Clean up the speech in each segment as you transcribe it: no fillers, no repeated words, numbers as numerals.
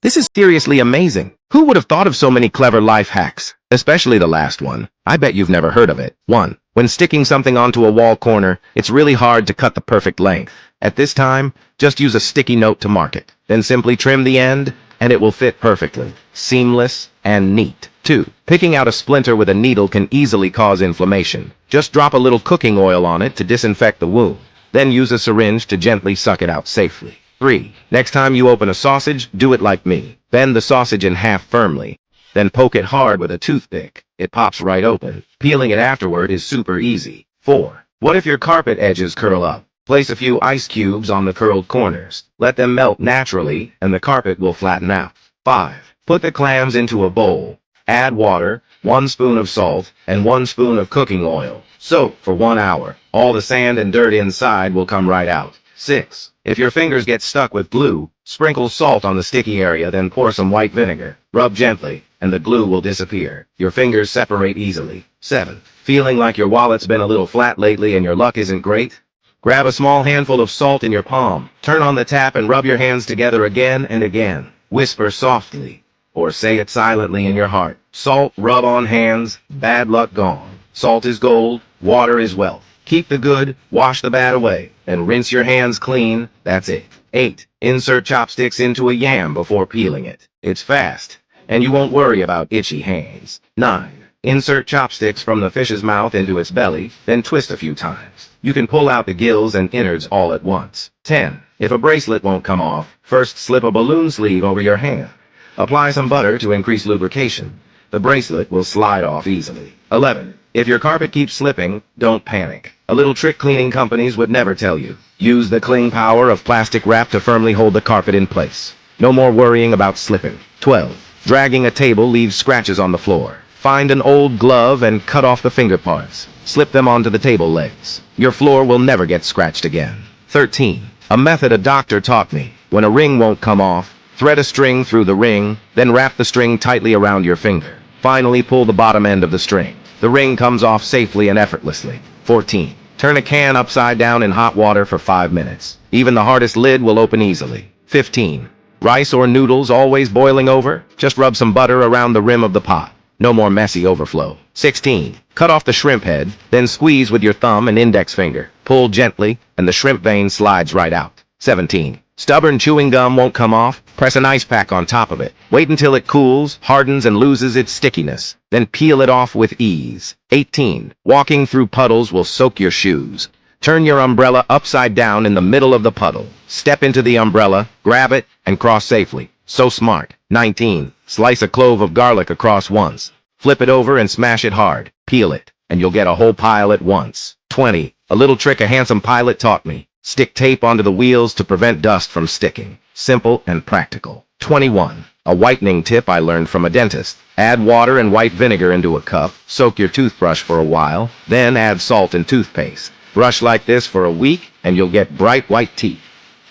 This is seriously amazing. Who would have thought of so many clever life hacks? Especially the last one. I bet you've never heard of it. 1. When sticking something onto a wall corner, it's really hard to cut the perfect length. At this time, just use a sticky note to mark it. Then simply trim the end, and it will fit perfectly. Seamless and neat. 2. Picking out a splinter with a needle can easily cause inflammation. Just drop a little cooking oil on it to disinfect the wound. Then use a syringe to gently suck it out safely. 3. Next time you open a sausage, do it like me. Bend the sausage in half firmly. Then poke it hard with a toothpick. It pops right open. Peeling it afterward is super easy. 4. What if your carpet edges curl up? Place a few ice cubes on the curled corners. Let them melt naturally, and the carpet will flatten out. 5. Put the clams into a bowl. Add water, 1 spoon of salt, and 1 spoon of cooking oil. Soak for 1 hour. All the sand and dirt inside will come right out. 6. If your fingers get stuck with glue, sprinkle salt on the sticky area, then pour some white vinegar. Rub gently, and the glue will disappear. Your fingers separate easily. 7. Feeling like your wallet's been a little flat lately and your luck isn't great? Grab a small handful of salt in your palm. Turn on the tap and rub your hands together again and again. Whisper softly, or say it silently in your heart. Salt rub on hands, bad luck gone. Salt is gold, water is wealth. Keep the good, wash the bad away, and rinse your hands clean. That's it. 8. Insert chopsticks into a yam before peeling it. It's fast, and you won't worry about itchy hands. 9. Insert chopsticks from the fish's mouth into its belly, then twist a few times. You can pull out the gills and innards all at once. 10. If a bracelet won't come off, first slip a balloon sleeve over your hand. Apply some butter to increase lubrication. The bracelet will slide off easily. 11. If your carpet keeps slipping, don't panic. A little trick cleaning companies would never tell you. Use the cling power of plastic wrap to firmly hold the carpet in place. No more worrying about slipping. 12. Dragging a table leaves scratches on the floor. Find an old glove and cut off the finger parts. Slip them onto the table legs. Your floor will never get scratched again. 13. A method a doctor taught me. When a ring won't come off, thread a string through the ring, then wrap the string tightly around your finger. Finally, pull the bottom end of the string. The ring comes off safely and effortlessly. 14. Turn a can upside down in hot water for 5 minutes. Even the hardest lid will open easily. 15. Rice or noodles always boiling over? Just rub some butter around the rim of the pot. No more messy overflow. 16. Cut off the shrimp head, then squeeze with your thumb and index finger. Pull gently, and the shrimp vein slides right out. 17. Stubborn chewing gum won't come off? Press an ice pack on top of it. Wait until it cools, hardens, and loses its stickiness. Then peel it off with ease. 18. Walking through puddles will soak your shoes. Turn your umbrella upside down in the middle of the puddle. Step into the umbrella, grab it, and cross safely. So smart. 19. Slice a clove of garlic across once. Flip it over and smash it hard. Peel it, and you'll get a whole pile at once. 20. A little trick a handsome pilot taught me. Stick tape onto the wheels to prevent dust from sticking. Simple and practical. 21. A whitening tip I learned from a dentist. Add water and white vinegar into a cup. Soak your toothbrush for a while. Then add salt and toothpaste. Brush like this for a week, and you'll get bright white teeth.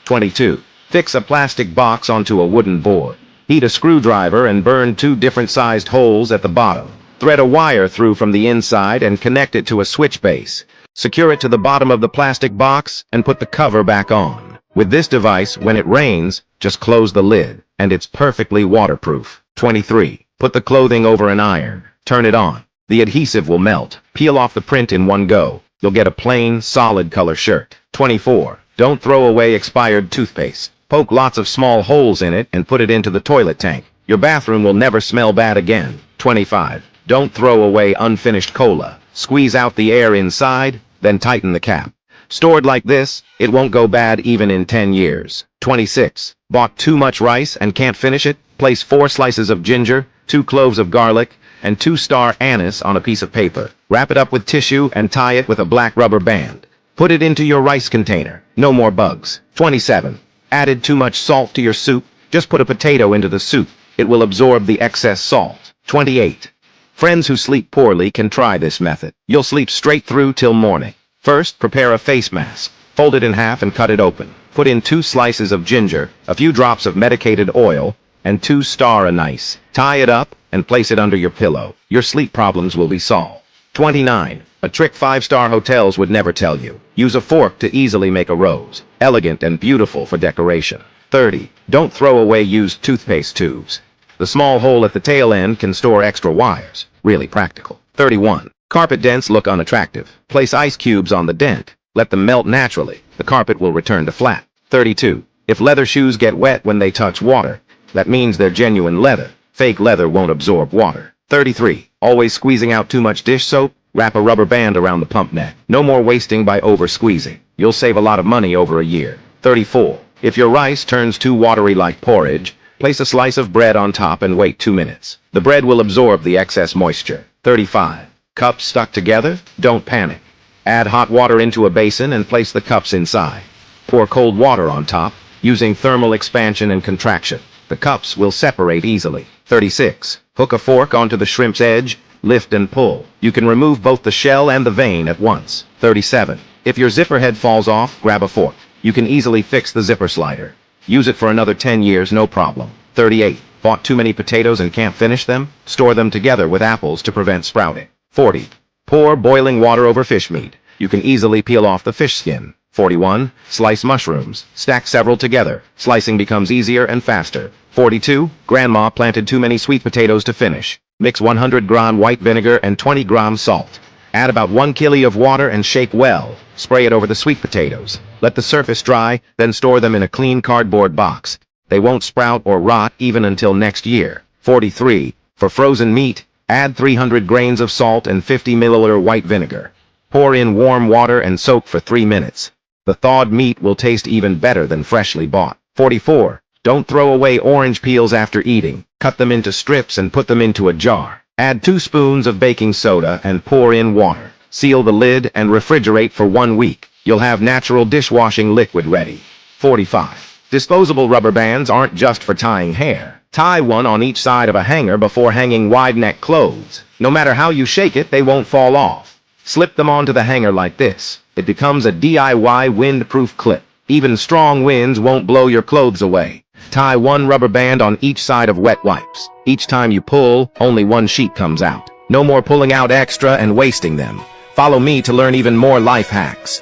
22. Fix a plastic box onto a wooden board. Heat a screwdriver and burn 2 different sized holes at the bottom. Thread a wire through from the inside and connect it to a switch base. Secure it to the bottom of the plastic box and put the cover back on. With this device, when it rains, just close the lid, and it's perfectly waterproof. 23. Put the clothing over an iron. Turn it on. The adhesive will melt. Peel off the print in one go. You'll get a plain, solid color shirt. 24. Don't throw away expired toothpaste. Poke lots of small holes in it and put it into the toilet tank. Your bathroom will never smell bad again. 25. Don't throw away unfinished cola. Squeeze out the air inside, then tighten the cap. Stored like this, it won't go bad even in 10 years. 26. Bought too much rice and can't finish it? Place 4 slices of ginger, 2 cloves of garlic, and 2-star anise on a piece of paper. Wrap it up with tissue and tie it with a black rubber band. Put it into your rice container. No more bugs. 27. Added too much salt to your soup? Just put a potato into the soup. It will absorb the excess salt. 28. Friends who sleep poorly can try this method. You'll sleep straight through till morning. First, prepare a face mask. Fold it in half and cut it open. Put in 2 slices of ginger, a few drops of medicated oil, and 2-star anise. Tie it up and place it under your pillow. Your sleep problems will be solved. 29. A trick 5-star hotels would never tell you. Use a fork to easily make a rose. Elegant and beautiful for decoration. 30. Don't throw away used toothpaste tubes. The small hole at the tail end can store extra wires. Really practical. 31. Carpet dents look unattractive. Place ice cubes on the dent. Let them melt naturally. The carpet will return to flat. 32. If leather shoes get wet when they touch water, that means they're genuine leather. Fake leather won't absorb water. 33. Always squeezing out too much dish soap? Wrap a rubber band around the pump neck. No more wasting by over-squeezing. You'll save a lot of money over a year. 34. If your rice turns too watery like porridge, place a slice of bread on top and wait 2 minutes. The bread will absorb the excess moisture. 35. Cups stuck together? Don't panic. Add hot water into a basin and place the cups inside. Pour cold water on top, using thermal expansion and contraction. The cups will separate easily. 36. Hook a fork onto the shrimp's edge, lift and pull. You can remove both the shell and the vein at once. 37. If your zipper head falls off, grab a fork. You can easily fix the zipper slider. Use it for another 10 years, no problem. 38. Bought too many potatoes and can't finish them? Store them together with apples to prevent sprouting. 40. Pour boiling water over fish meat. You can easily peel off the fish skin. 41. Slice mushrooms. Stack several together. Slicing becomes easier and faster. 42. Grandma planted too many sweet potatoes to finish. Mix 100-gram white vinegar and 20-gram salt. Add about 1 kilo of water and shake well. Spray it over the sweet potatoes. Let the surface dry, then store them in a clean cardboard box. They won't sprout or rot even until next year. 43. For frozen meat, add 300 grains of salt and 50 milliliter white vinegar. Pour in warm water and soak for 3 minutes. The thawed meat will taste even better than freshly bought. 44. Don't throw away orange peels after eating. Cut them into strips and put them into a jar. Add 2 spoons of baking soda and pour in water. Seal the lid and refrigerate for 1 week. You'll have natural dishwashing liquid ready. 45. Disposable rubber bands aren't just for tying hair. Tie one on each side of a hanger before hanging wide-neck clothes. No matter how you shake it, they won't fall off. Slip them onto the hanger like this. It becomes a DIY wind-proof clip. Even strong winds won't blow your clothes away. Tie 1 rubber band on each side of wet wipes. Each time you pull, only 1 sheet comes out. No more pulling out extra and wasting them. Follow me to learn even more life hacks.